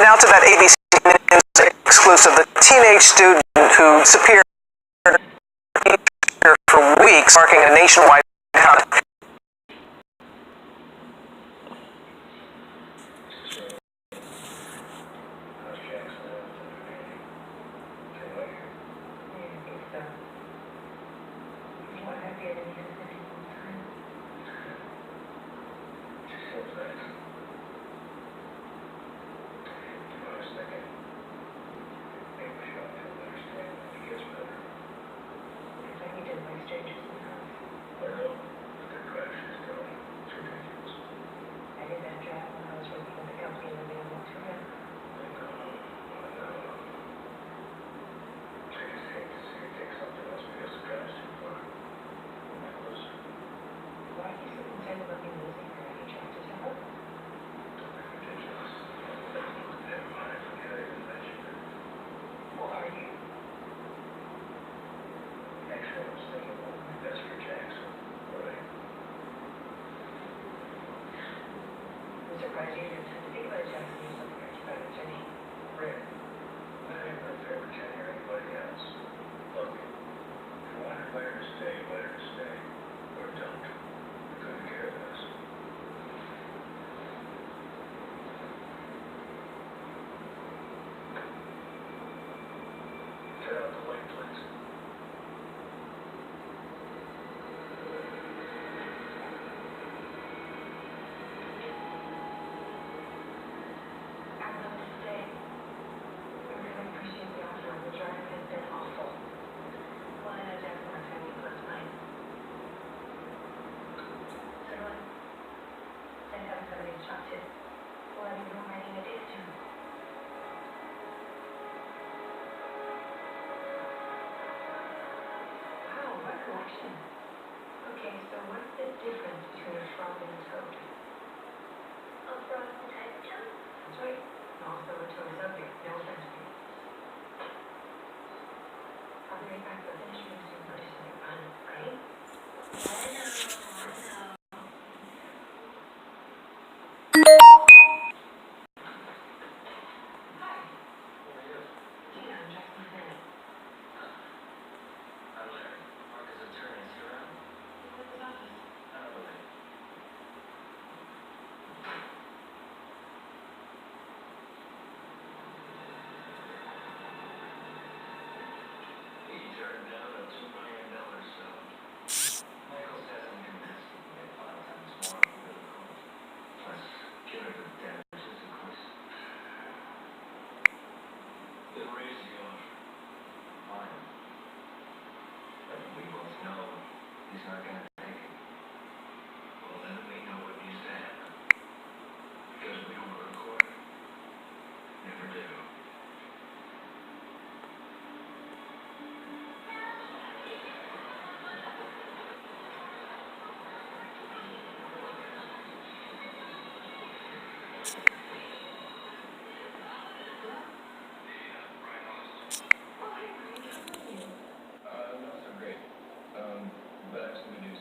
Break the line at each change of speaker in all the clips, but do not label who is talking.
now to that ABC News exclusive. The teenage student who disappeared for weeks, marking a nationwide count.
Okay, so what's the difference between a frog and a toad? A frog is a type of toad? That's right. Also, a toad is ugly. No offense to you. I'll be right back, but finish me some first and run, okay? I know. Hi. Gina, I'm Jackson Bennett.
I'm Larry. Marcus attorney. Is he around?
What's his office?
I don't believe. He turned down a $2 million sum. Michael says I'm convinced he can get 5 times more if we go to court. Plus, punitive damages, of course. He'll raise the offer. Fine. But we both know he's not going to take it. Well, then we know what needs to happen. Because we don't go to court. Never do. Not so great. But I have some good news.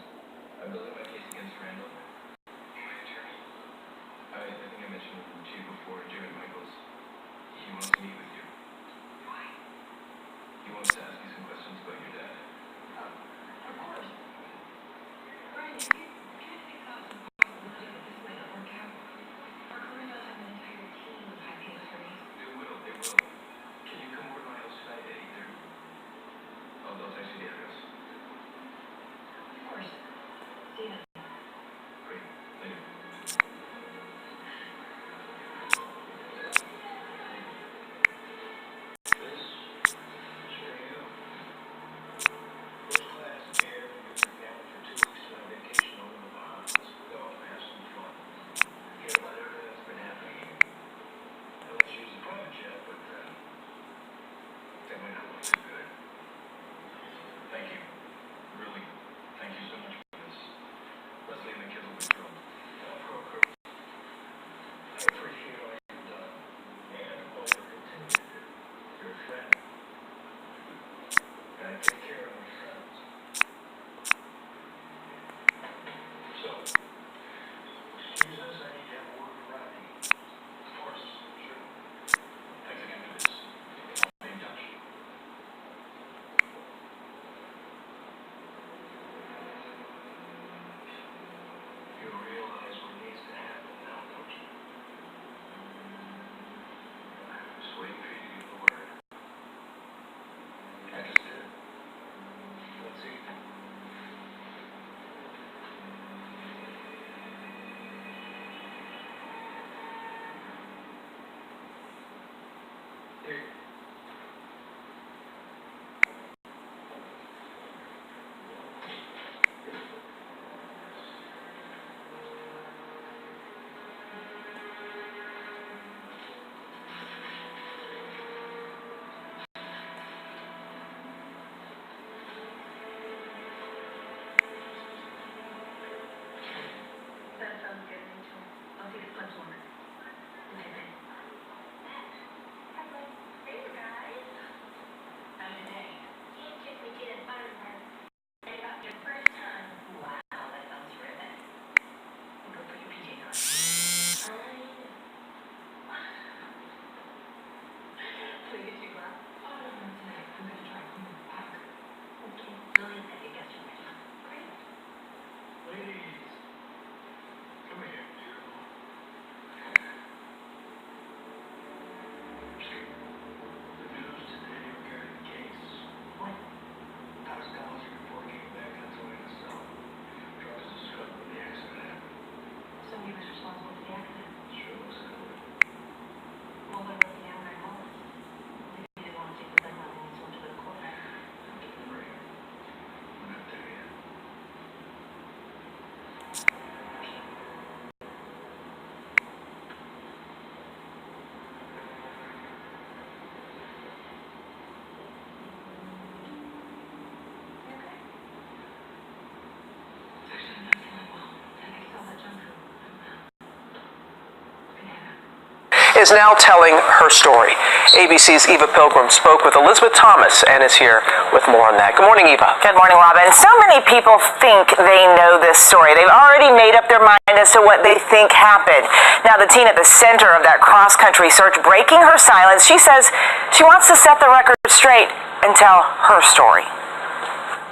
is now telling her story. ABC's Eva Pilgrim spoke with Elizabeth Thomas and is here with more on that. Good morning, Eva.
Good morning, Robin. So many people think they know this story. They've already made up their mind as to what they think happened. Now, the teen at the center of that cross-country search breaking her silence, she says she wants to set the record straight and tell her story.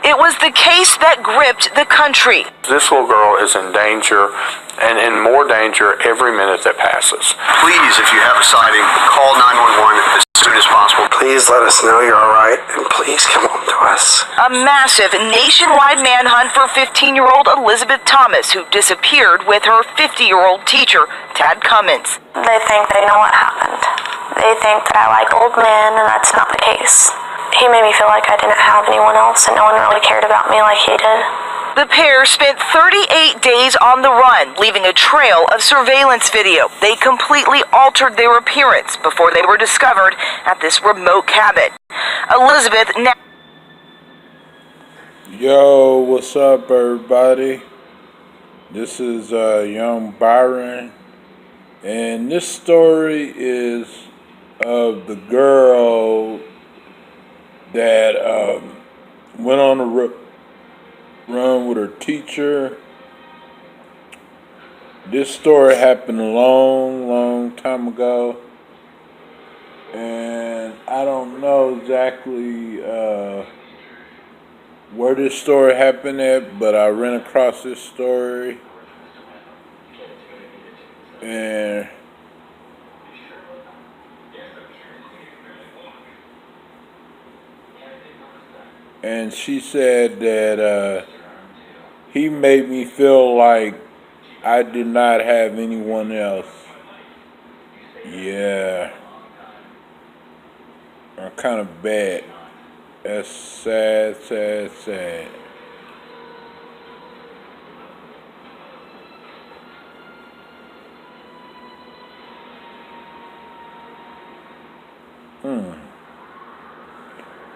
It was the case that gripped the country.
This little girl is in danger and in more danger every minute that passes.
Please, if you have a sighting, call 911 as soon as possible.
Please let us know you're all right, and please come home to us.
A massive nationwide manhunt for 15-year-old Elizabeth Thomas, who disappeared with her 50-year-old teacher, Tad Cummins.
They think they know what happened. They think that I like old men, and that's not the case. He made me feel like I didn't have anyone else, and no one really cared about me like he did.
The pair spent 38 days on the run, leaving a trail of surveillance video. They completely altered their appearance before they were discovered at this remote cabin. Elizabeth now...
Yo, what's up, everybody? This is young Byron, and this story is of the girl that went on a run with her teacher. This story happened a long time ago, and I don't know exactly where this story happened at, but I ran across this story, and she said that he made me feel like I did not have anyone else. Yeah. I'm kind of bad. That's sad.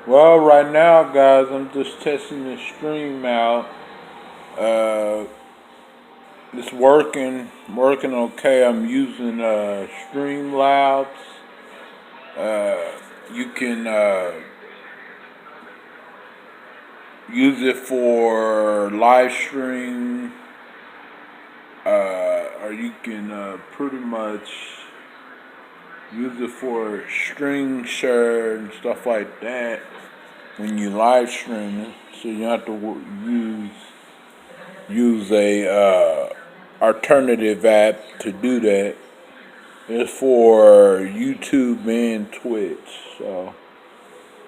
Well, right now, guys, I'm just testing the stream out. It's working okay. I'm using Streamlabs. You can use it for live stream, or you can pretty much use it for screen share and stuff like that when you live streaming. So you have to use a alternative app to do that. It's for YouTube and Twitch. So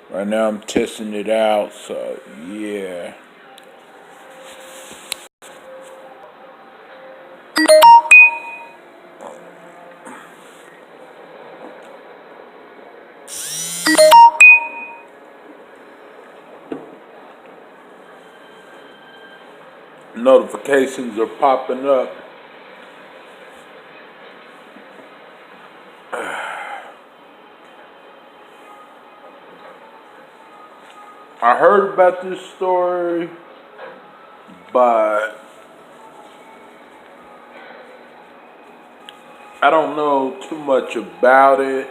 right now I'm testing it out. So yeah. Notifications are popping up. I heard about this story, but I don't know too much about it.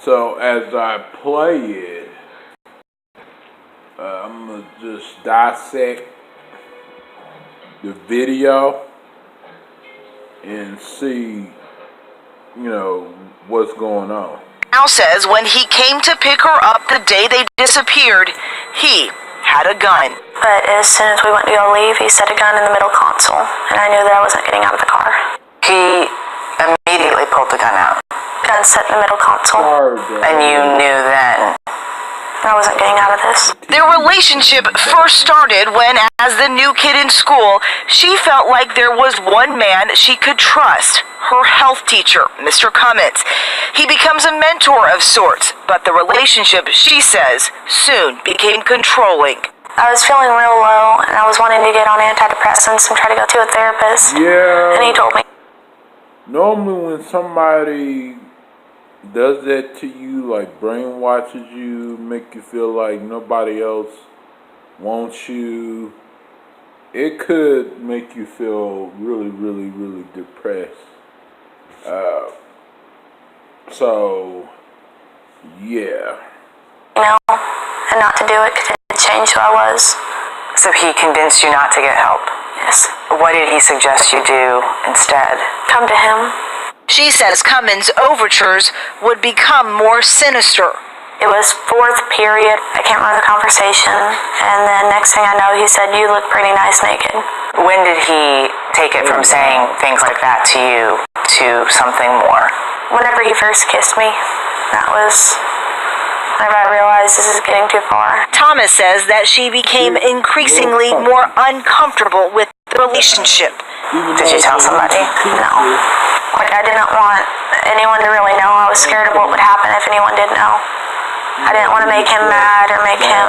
So as I play it, I'm gonna just dissect the video and see, what's going on.
Now says when he came to pick her up the day they disappeared, he had a gun.
But as soon as we went to go leave, he set a gun in the middle console, and I knew that I wasn't getting out of the car.
He immediately pulled the gun out.
Gun set in the middle console.
And you knew then.
I wasn't getting out of this.
Their relationship first started when, as the new kid in school, she felt like there was one man she could trust, her health teacher, Mr. Cummins. He becomes a mentor of sorts, but the relationship, she says, soon became controlling.
I was feeling real low, and I was wanting to get on antidepressants and try to go to a therapist.
Yeah.
And he told me.
Normally when somebody does that to you, like brainwashes you, make you feel like nobody else wants you, it could make you feel really depressed. So, yeah.
You know, and not to do it because it changed who I was.
So he convinced you not to get help.
Yes.
What did he suggest you do instead?
Come to him.
She says Cummins' overtures would become more sinister.
It was fourth period. I can't remember the conversation. And then next thing I know, he said, "You look pretty nice naked."
When did he take it from saying things like that to you to something more?
Whenever he first kissed me, that was whenever I realized this is getting too far.
Thomas says that she became increasingly more uncomfortable with the relationship.
Did you tell somebody?
No. Like, I didn't want anyone to really know. I was scared of what would happen if anyone did know. I didn't want to make him mad or make him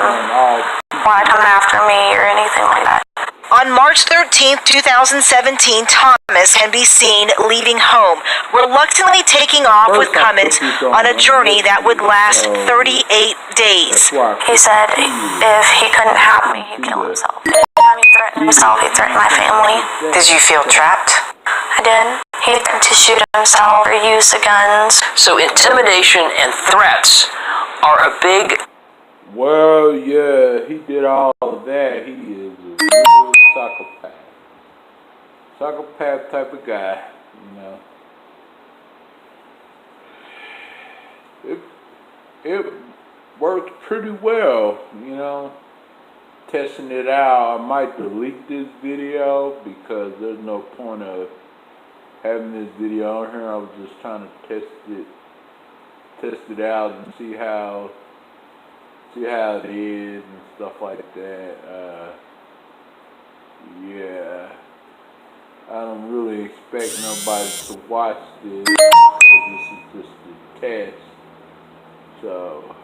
want to come after me or anything like that.
On March 13th, 2017, Thomas can be seen leaving home, reluctantly taking off with Cummins on a journey that would last 38 days.
He said if he couldn't have me, he'd kill himself. Anytime he threatened himself, he threatened my family.
Did you feel trapped?
I did. He threatened to shoot himself or use the guns.
So intimidation and threats are a big...
Well, yeah, he did all of that. He is a real psychopath. Psychopath type of guy, you know. It worked pretty well, you know. Testing it out. I might delete this video because there's no point of having this video on here. I was just trying to test it out and see how it is and stuff like that. Yeah, I don't really expect nobody to watch this because this is just a test. So,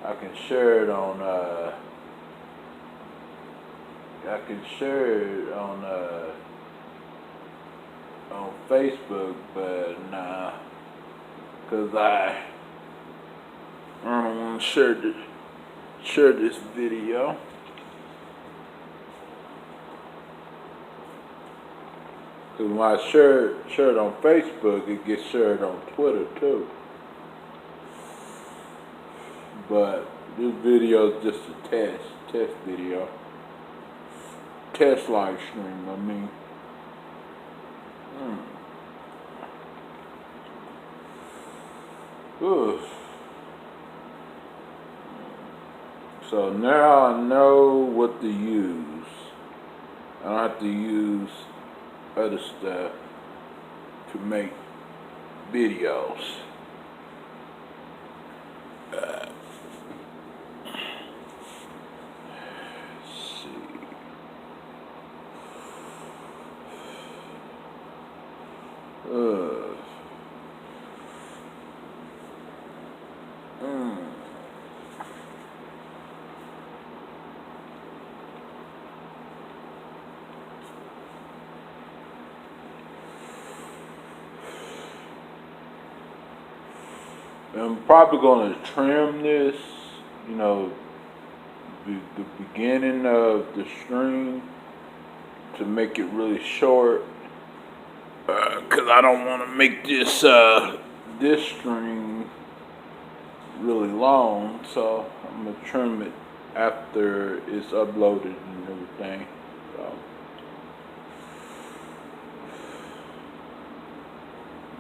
I can share it on on Facebook, but nah, cause I don't want to share this video. Cause when I share it on Facebook, it gets shared on Twitter too. But this video is just a test video, test live stream. I mean. Oof. So now I know what to use. I don't have to use other stuff to make videos. Let's see. I'm probably going to trim this, you know, the beginning of the string to make it really short, because I don't want to make this this string really long, so I'm going to trim it after it's uploaded and everything. So,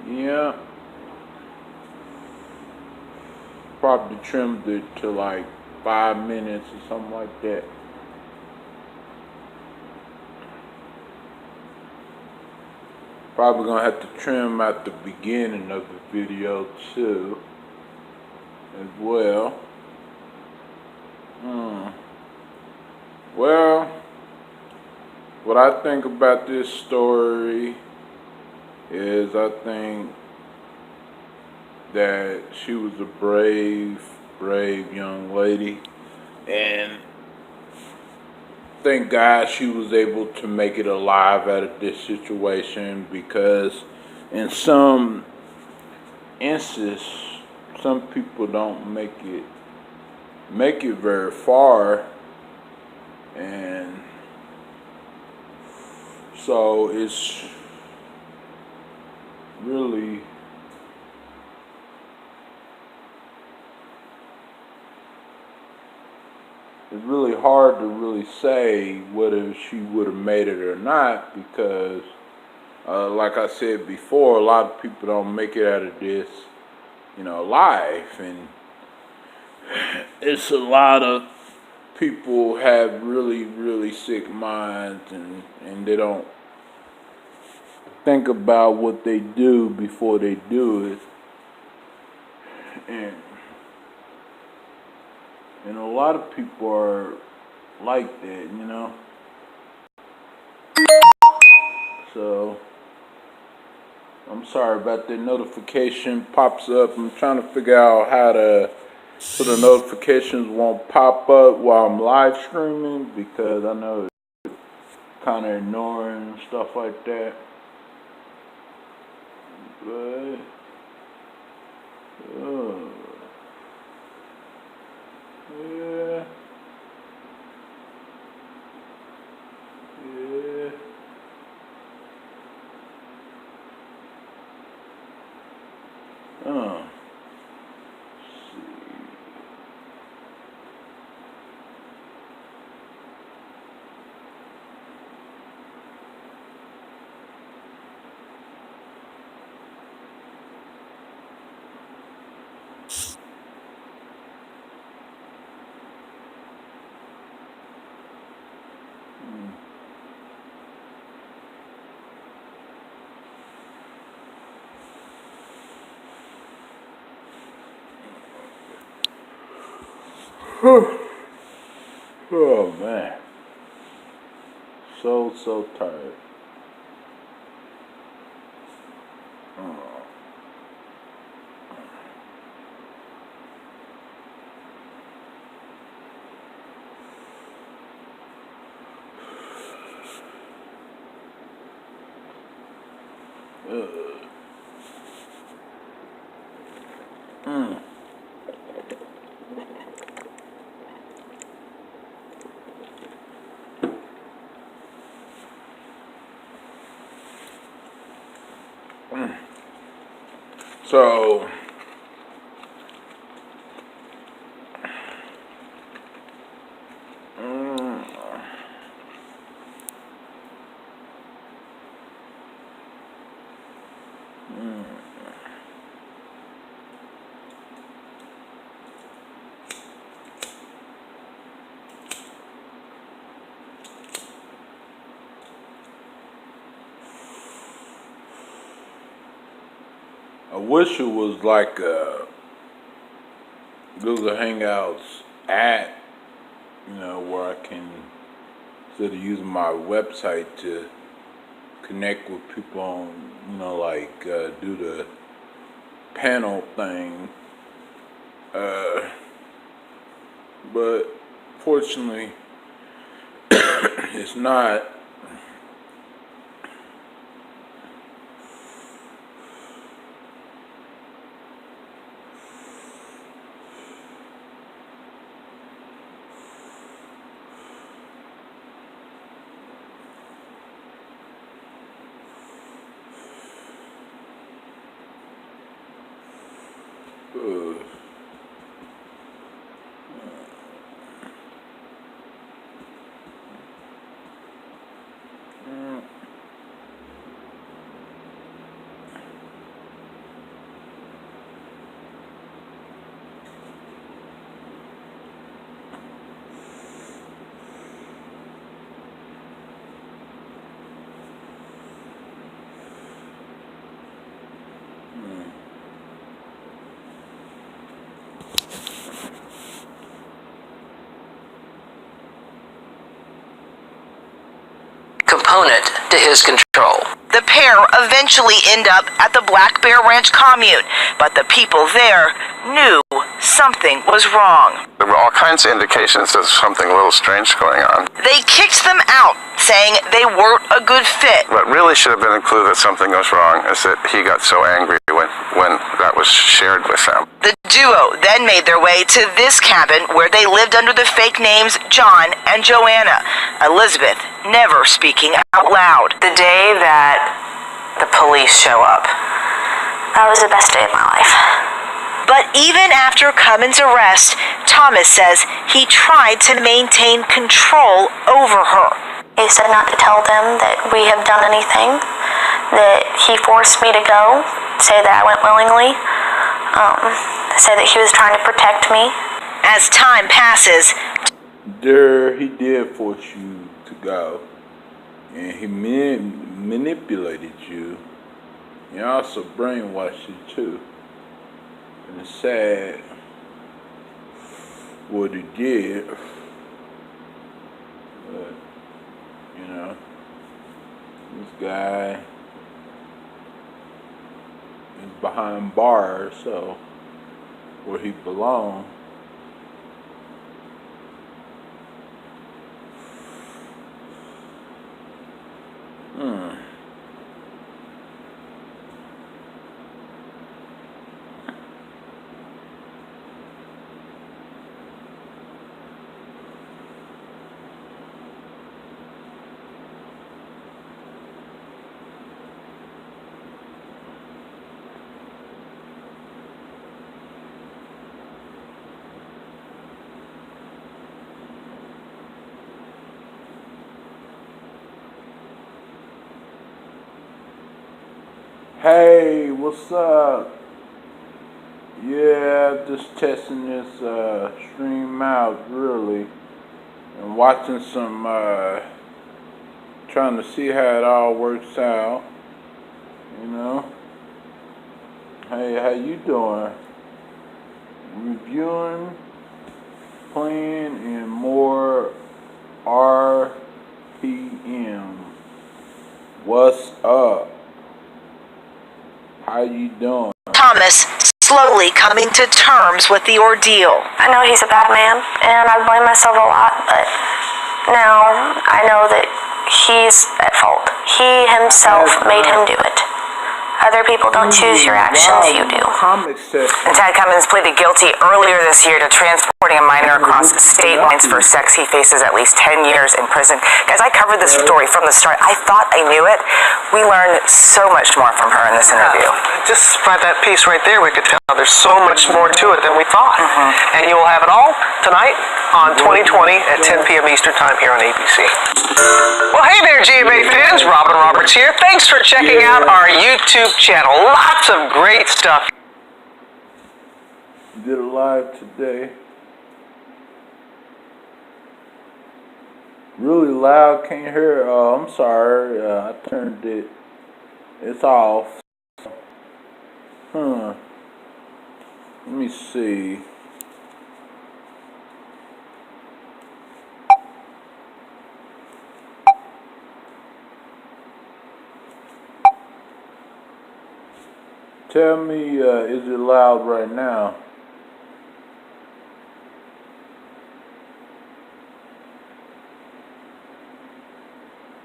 yeah. Probably trimmed it to like 5 minutes or something like that. Probably gonna have to trim at the beginning of the video too, as well. Well, what I think about this story is I think that she was a brave young lady, and thank God she was able to make it alive out of this situation, because in some instances, some people don't make it very far, and So it's really hard to really say whether she would have made it or not, because like I said before, a lot of people don't make it out of this, life, and it's a lot of people have really, really sick minds, and they don't think about what they do before they do it, and a lot of people are like that, So, I'm sorry about that. Notification pops up. I'm trying to figure out so the notifications won't pop up while I'm live streaming, because I know it's kind of annoying and stuff like that. But, yeah. Oh man, so tired. So, I wish it was like a Google Hangouts app, where I can, instead of using my website to connect with people on, do the panel thing. But fortunately, it's not.
Component to his control.
The pair eventually end up at the Black Bear Ranch commune, but the people there knew something was wrong.
There were all kinds of indications of something a little strange going on.
They kicked them out, saying they weren't a good fit.
What really should have been a clue that something was wrong is that he got so angry when that was shared with them.
The duo then made their way to this cabin where they lived under the fake names John and Joanna. Elizabeth never speaking out loud.
The day that the police show up,
That was the best day of my life.
But even after Cummins' arrest, Thomas says he tried to maintain control over her.
He said not to tell them that we have done anything, that he forced me to go, say that I went willingly, say that he was trying to protect me.
As time passes,
There, he did force you to go, and he manipulated you. He also brainwashed you too. And it's sad what he did. But, you know, this guy is behind bars, so where he belongs. Hey, what's up? Yeah, just testing this stream out really, and watching some, trying to see how it all works out, you know? Hey, how you doing? Reviewing, playing, and more RPM. What's up? How you doing?
Thomas slowly coming to terms with the ordeal.
I know he's a bad man, and I blame myself a lot, but now I know that he's at fault. He himself made him do it. Other people don't choose your actions, you do.
and Ted Cummins pleaded guilty earlier this year to transporting a minor across state lines for sex. He faces at least 10 years in prison. Guys, I covered this story from the start. I thought I knew it. We learned so much more from her in this interview.
Just by that piece right there, we could tell there's so much more to it than we thought. And you will have it all tonight on 2020 at 10 p.m. Eastern Time here on ABC. Well, hey there, GMA fans. Robin Roberts here. Thanks for checking out our YouTube channel. Lots of great stuff.
Did it live today. Really loud, can't hear. Oh, I'm sorry. I turned it. It's off. Let me see. Tell me, is it loud right now?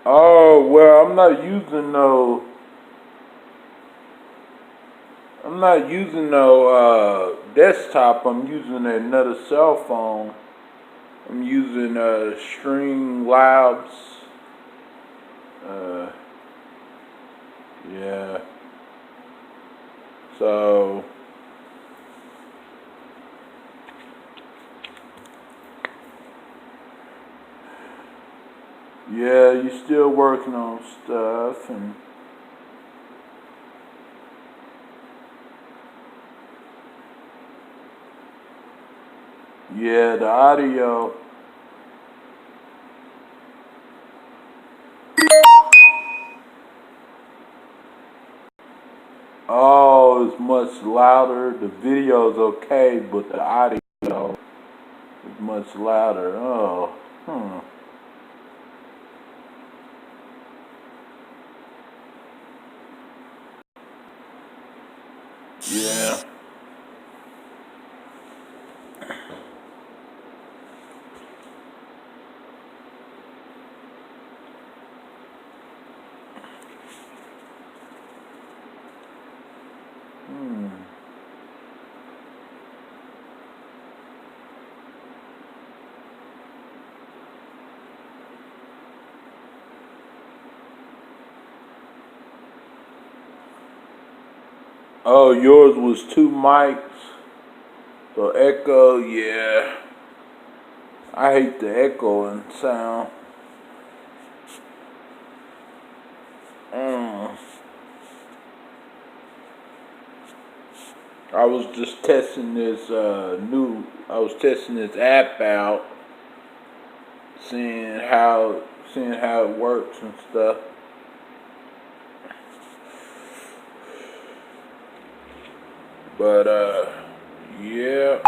Oh, well, I'm not using no desktop. I'm using another cell phone. I'm using Streamlabs. Yeah. So yeah, you still working on stuff, and yeah, the audio. Oh, it's much louder. The video's okay, but the audio is much louder. Oh, Yeah. Oh, yours was 2 mics. So echo, yeah. I hate the echoing sound. I was just testing this testing this app out, seeing how it works and stuff. But yeah.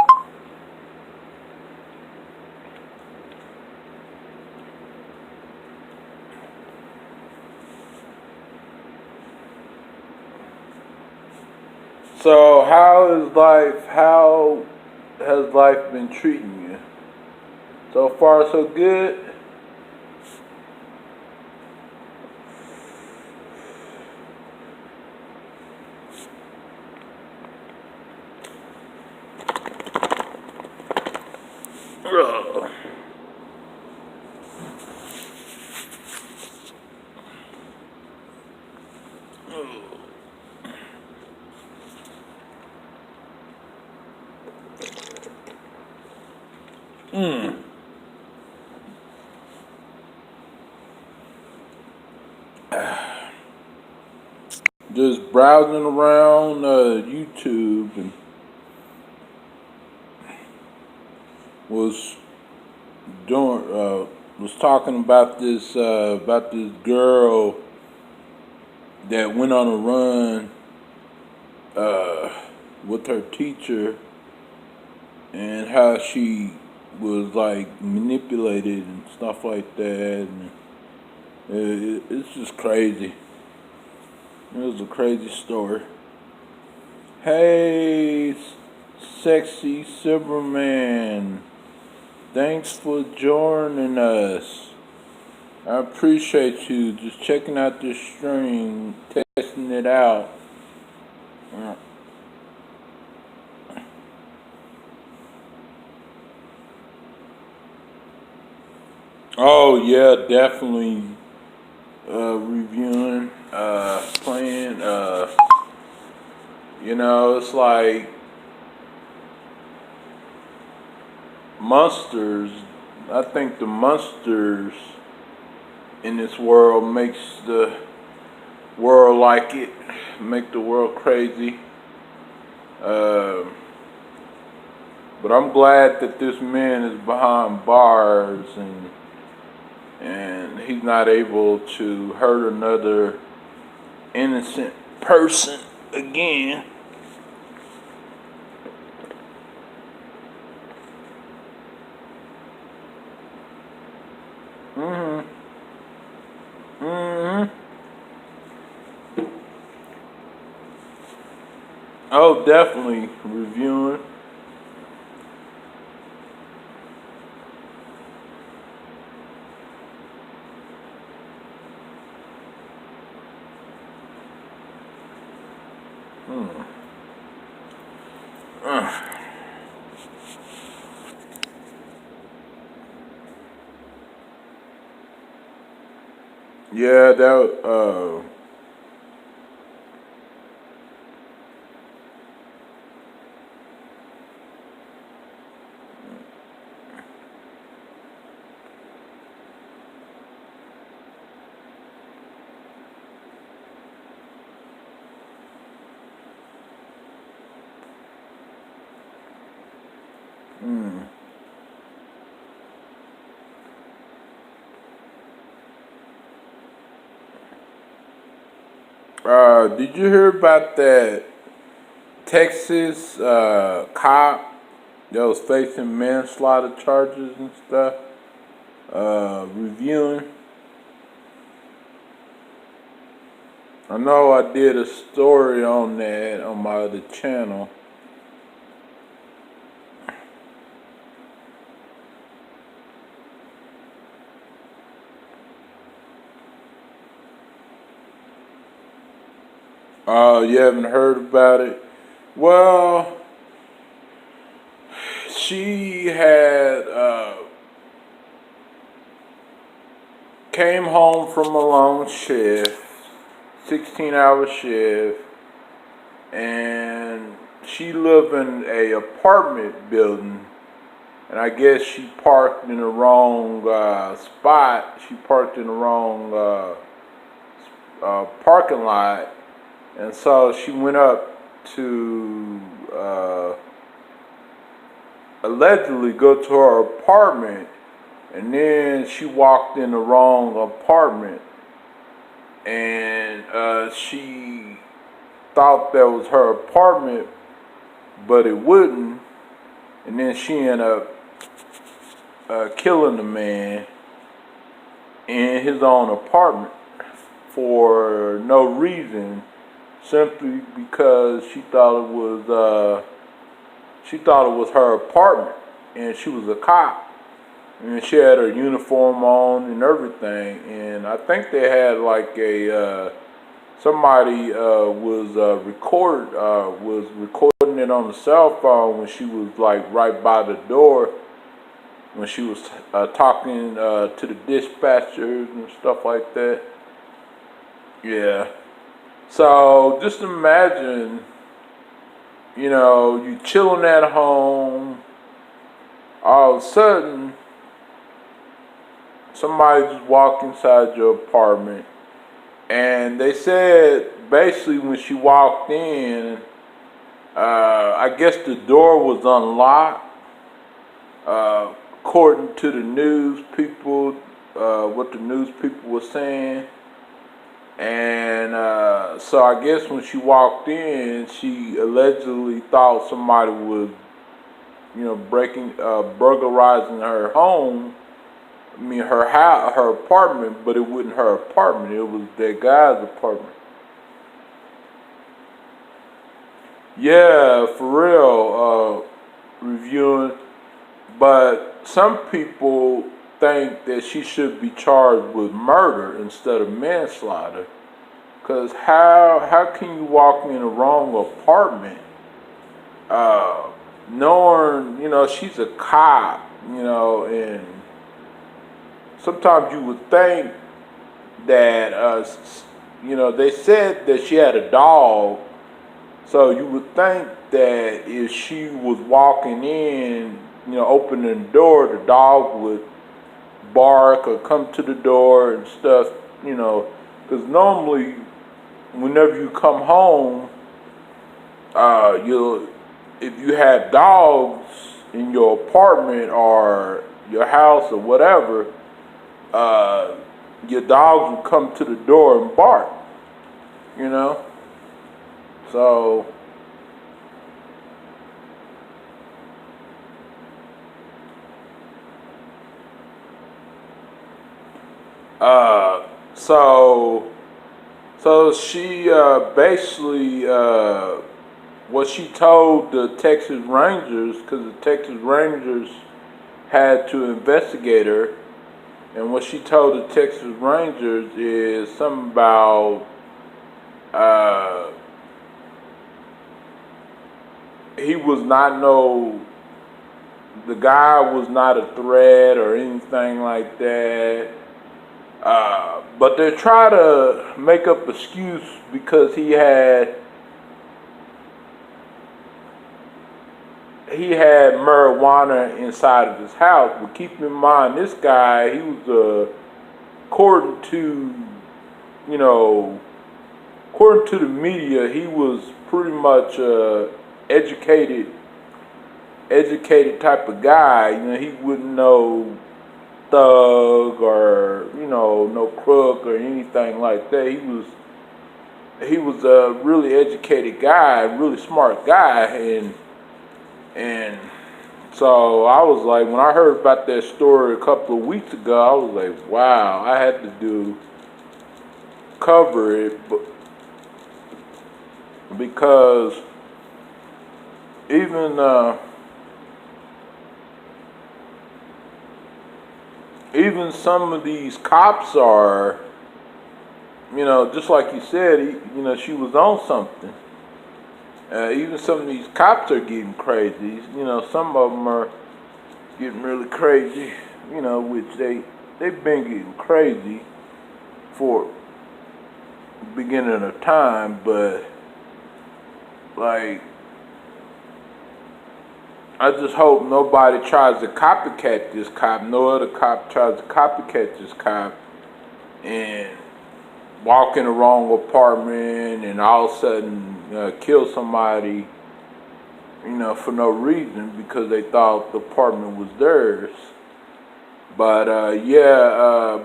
So how has life been treating you? So far so good? Ugh. Just browsing around YouTube and was was talking about this girl that went on a run with her teacher, and how she was like manipulated and stuff like that, and it's just crazy. It was a crazy story. Hey, sexy Superman. Thanks for joining us. I appreciate you just checking out this stream, testing it out. Oh yeah, definitely reviewing, playing, it's like monsters. I think the monsters in this world makes the world like it, make the world crazy. But I'm glad that this man is behind bars and he's not able to hurt another innocent person again. Oh, definitely reviewing. Yeah, that did you hear about that Texas cop that was facing manslaughter charges and stuff? Reviewing. I know I did a story on that on my other channel. You haven't heard about it? Well, she had came home from a long shift, 16-hour shift, and she lived in a apartment building, and I guess she parked in the wrong spot. She parked in the wrong parking lot, and so she went up to allegedly go to her apartment, and then she walked in the wrong apartment, and she thought that was her apartment, but it wouldn't, and then she ended up killing the man in his own apartment for no reason, simply because she thought it was her apartment, and she was a cop, and she had her uniform on and everything. And I think they had like a somebody was recording it on the cell phone when she was like right by the door, when she was talking to the dispatchers and stuff like that. Yeah. So just imagine, you know, you chilling at home, all of a sudden, somebody just walked inside your apartment, and they said basically when she walked in, I guess the door was unlocked, according to the news people, what the news people were saying. And so I guess when she walked in, she allegedly thought somebody was, you know, burglarizing her home. I mean, her house, her apartment, but it wasn't her apartment. It was that guy's apartment. Yeah, for real, reviewing. But some people think that she should be charged with murder instead of manslaughter. Because how can you walk in the wrong apartment, knowing, you know, she's a cop, you know, and sometimes you would think that, you know, they said that she had a dog, so you would think that if she was walking in, you know, opening the door, the dog would bark or come to the door and stuff, you know, because normally whenever you come home, if you have dogs in your apartment or your house or whatever, your dogs will come to the door and bark, you know. So so she basically what she told the Texas Rangers, because the Texas Rangers had to investigate her, and what she told the Texas Rangers is something about the guy was not a threat or anything like that. But they try to make up excuse because he had marijuana inside of his house. But keep in mind, this guy, he was according to the media, he was pretty much educated type of guy. You know, he wouldn't know thug or, you know, no crook or anything like that. He was a really educated guy, really smart guy, and so I was like, when I heard about that story a couple of weeks ago, I was like, wow, I had to cover it, because even some of these cops are, you know, just like you said, you know, she was on something. Even some of these cops are getting crazy. You know, some of them are getting really crazy, you know, which they've been getting crazy for the beginning of time, but Like, I just hope nobody tries to copycat this cop. No other cop tries to copycat this cop and walk in the wrong apartment and all of a sudden kill somebody, for no reason because they thought the apartment was theirs. But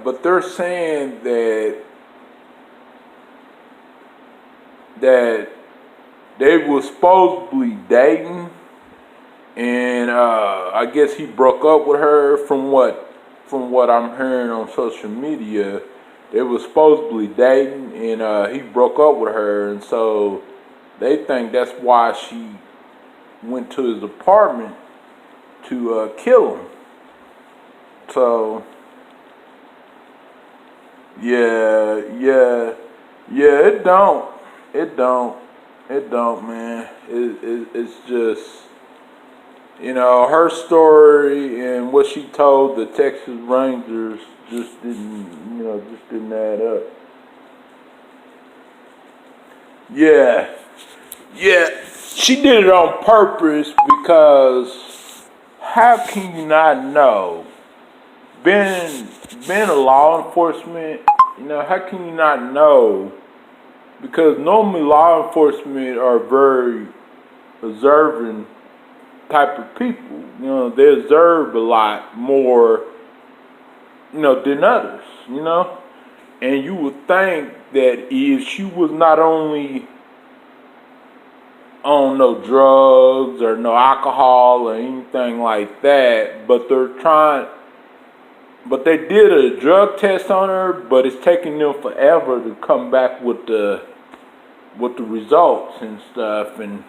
but they're saying that they were supposedly dating, and I guess he broke up with her. From what I'm hearing on social media, they were supposedly dating, and he broke up with her, and so they think that's why she went to his apartment to kill him. So yeah, it don't, man. It's just, her story and what she told the Texas Rangers just didn't add up. Yeah, she did it on purpose because how can you not know? Being a law enforcement, how can you not know? Because normally law enforcement are very observant type of people. They observe a lot more, than others, And you would think that if she was not only on no drugs or no alcohol or anything like that, but they did a drug test on her, but it's taking them forever to come back with the results and stuff, and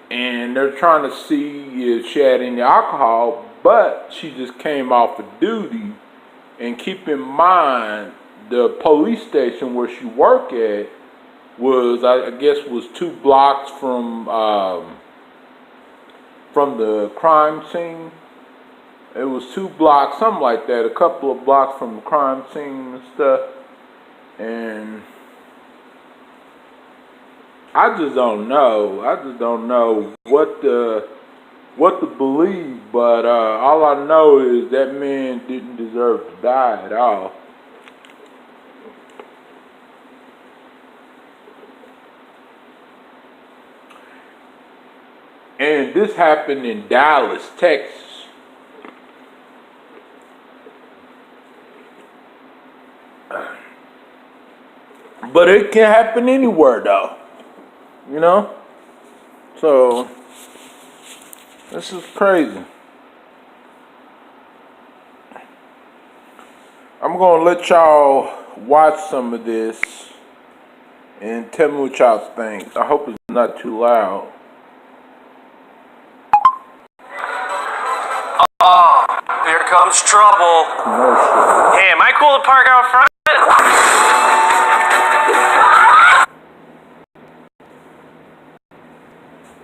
they're trying to see if she had any alcohol, but she just came off of duty. And keep in mind, the police station where she worked at was, I guess, was 2 blocks from the crime scene. It was 2 blocks, something like that, a couple of blocks from the crime scene and stuff. And I just don't know what to believe, but all I know is that man didn't deserve to die at all. And this happened in Dallas, Texas. But it can happen anywhere, though. So, this is crazy. I'm going to let y'all watch some of this and tell me what y'all think. I hope it's not too loud.
Oh, here comes trouble.
Commercial.
Hey, am I cool to park out front?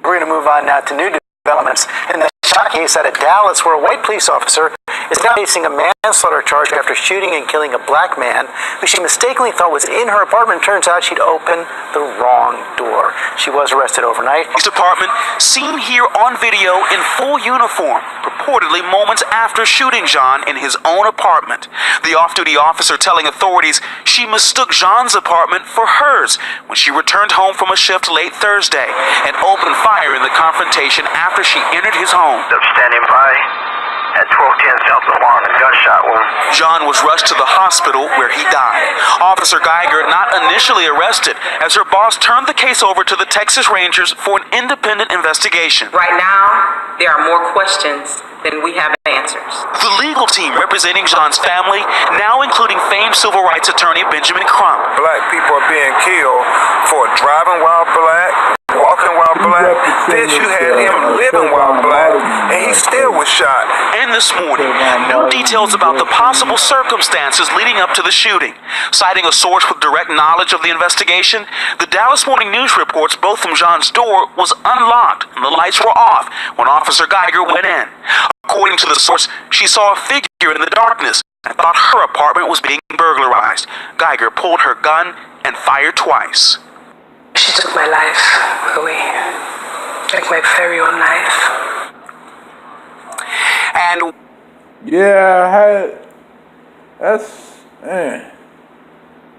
We're going to move on now to new developments in the shot case out of Dallas, where a white police officer is now facing a manslaughter charge after shooting and killing a black man who she mistakenly thought was in her apartment. Turns out she'd opened the wrong door. She was arrested overnight.
His department seen here on video in full uniform, purportedly moments after shooting Jean in his own apartment. The off-duty officer telling authorities she mistook Jean's apartment for hers when she returned home from a shift late Thursday and opened fire in the confrontation after she entered his home.
Standing by at 1210 South Lamar in a gunshot wound.
John was rushed to the hospital where he died. Officer Geiger not initially arrested as her boss turned the case over to the Texas Rangers for an independent investigation.
Right now, there are more questions than we have answers.
The legal team representing John's family, now including famed civil rights attorney Benjamin Crump.
Black people are being killed for driving while black, walking while black. Then you had him living while black, and he still was shot.
And this morning, new details about the possible circumstances leading up to the shooting. Citing a source with direct knowledge of the investigation, the Dallas Morning News reports both from John's door was unlocked and the lights were off when Officer Geiger went in. According to the source, she saw a figure in the darkness and thought her apartment was being burglarized. Geiger pulled her gun and fired twice.
She took my life away.
my very own knife. And
Yeah,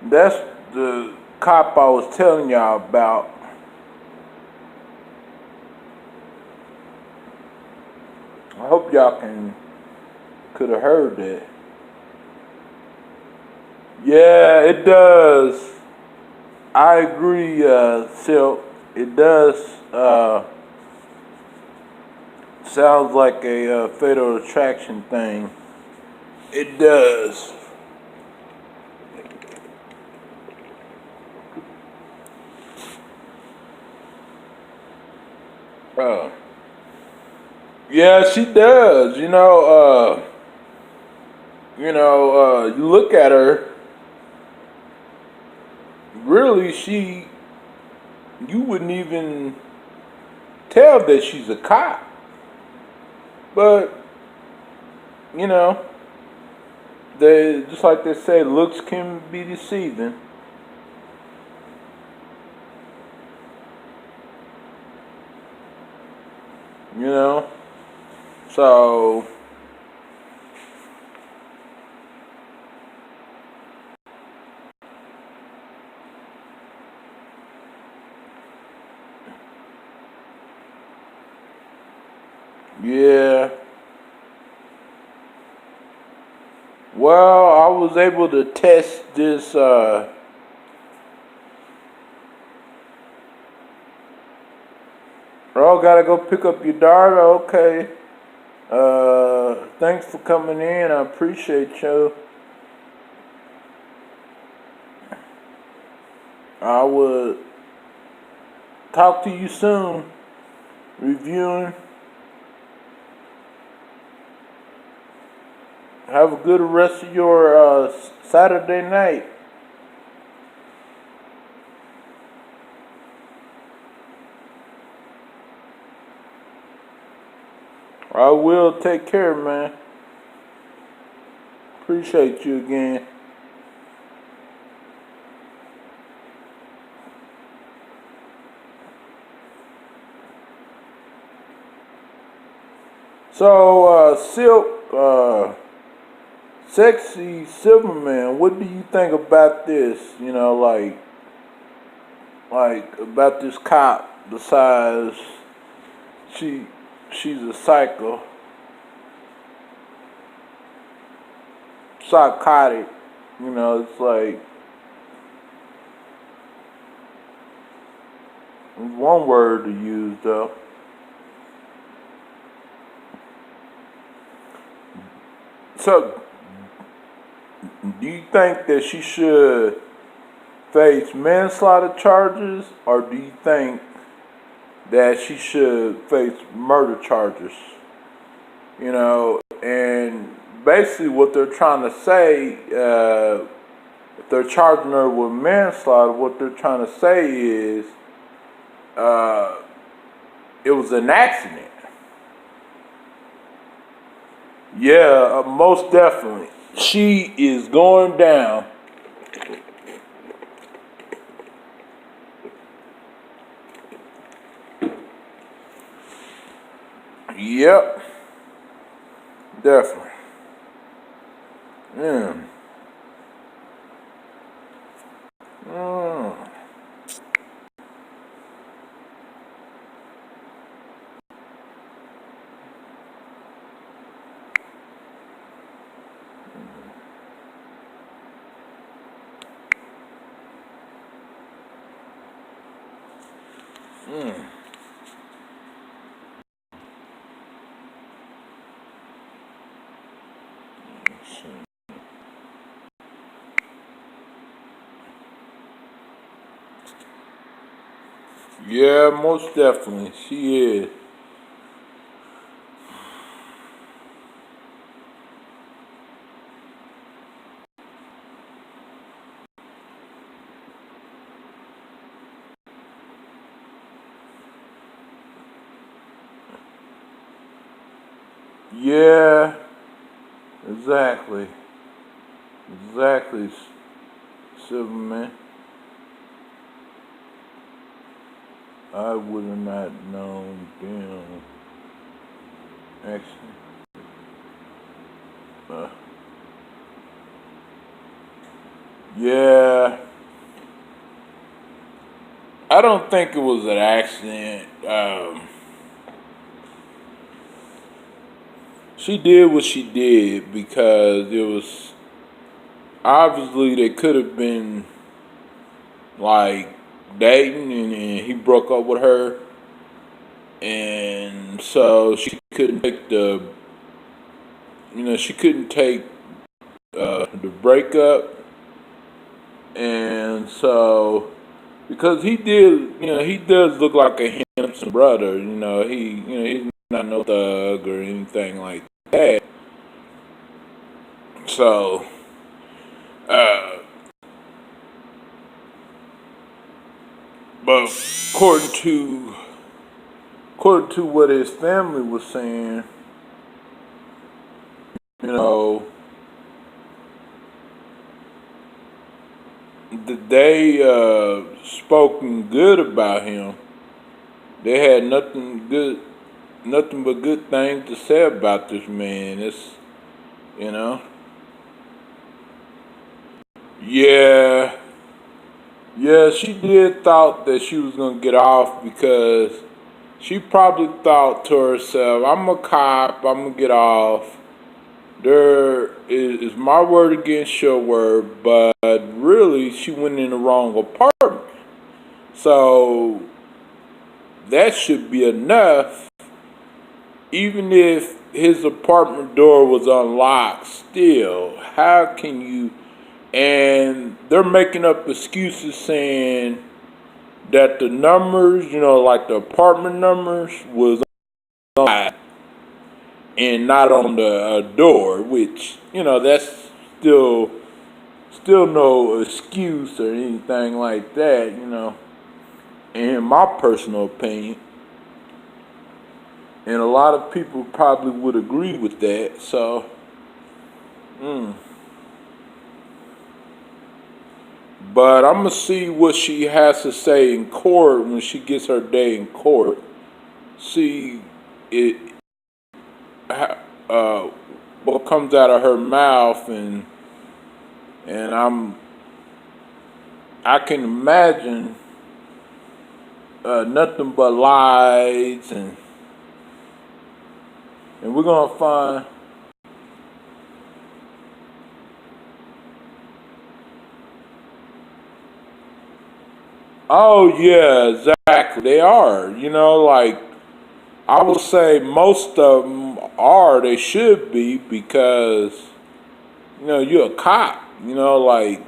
that's the cop I was telling y'all about. I hope y'all could have heard that. Yeah, it does. I agree, Silk. It does. Sounds like a fatal attraction thing. It does. Yeah, she does. You look at her. Really, you wouldn't even tell that she's a cop. But, they just like they say, looks can be deceiving. So yeah. Well, I was able to test this oh, gotta go pick up your daughter. Okay. Thanks for coming in. I appreciate you. I would talk to you soon. Reviewing. Have a good rest of your Saturday night. I will take care, man. Appreciate you again. So, Silk, Sexy Silverman, what do you think about this? Like about this cop, besides she's a psychotic, it's like one word to use though. So, do you think that she should face manslaughter charges, or do you think that she should face murder charges? And basically what they're trying to say, if they're charging her with manslaughter, what they're trying to say is it was an accident. Yeah, most definitely. She is going down. Yep. Definitely. Yeah. Yeah, most definitely. She is. Yeah, exactly. Exactly, Silverman. I would have not known them. Actually, yeah, I don't think it was an accident. She did what she did because it was obviously they could have been like dating, and he broke up with her, and so she couldn't take she couldn't take the breakup, and so because he does look like a handsome brother, he's not no thug or anything like that. So, uh, but according to what his family was saying, you know, they spoken good about him. They had nothing but good things to say about this man. You know, yeah, yeah. She did thought that she was gonna get off because she probably thought to herself, "I'm a cop. I'm gonna get off. There is my word against your word," but really, she went in the wrong apartment. So that should be enough. Even if his apartment door was unlocked, still, how can you? And they're making up excuses saying that the numbers, like the apartment numbers, was on and not on the door, which that's still no excuse or anything like that. In my personal opinion. And a lot of people probably would agree with that. So, but I'm going to see what she has to say in court when she gets her day in court. See what comes out of her mouth, and I can imagine nothing but lies, and we're going to find. Oh, yeah, exactly. They are. Like, I would say most of them are. They should be because, you're a cop. Like,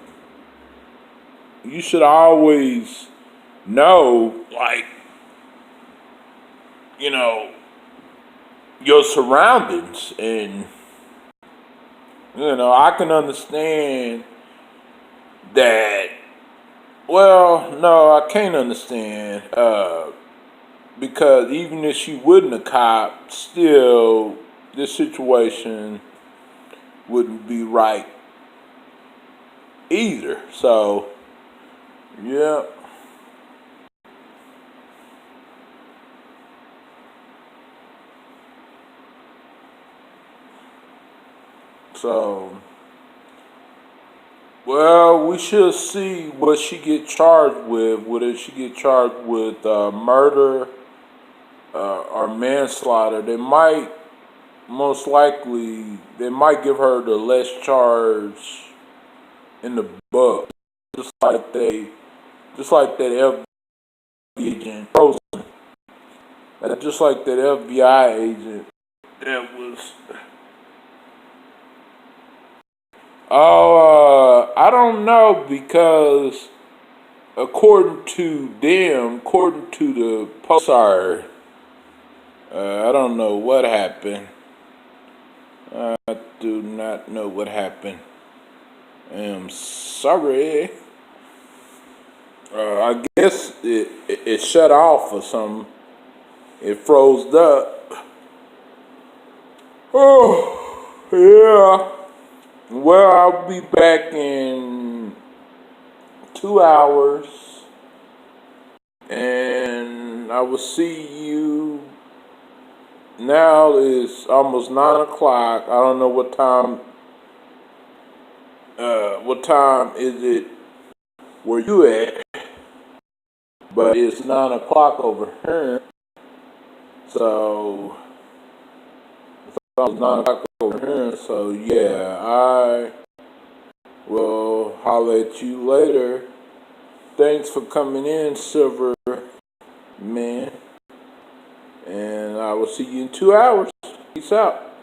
you should always know, like, your surroundings. And, I can understand that. Well, no, I can't understand. Because even if she wasn't a cop, still, this situation wouldn't be right either. So, yeah. So, well, we should see what she get charged with. Whether she get charged with murder or manslaughter. Most likely, they might give her the less charge in the book, just like that FBI agent, just like that FBI agent that was. Oh, I don't know because according to the post, I don't know what happened. I do not know what happened. I am sorry. I guess it shut off or something. It froze up. Oh, yeah. Well, I'll be back in 2 hours. And I will see you. Now is almost 9 o'clock. I don't know what time. What time is it where you at? But it's 9 o'clock over here. So it's almost 9 o'clock over here. So yeah, I will holler at you later. Thanks for coming in, Silver Man. And I will see you in 2 hours. Peace out.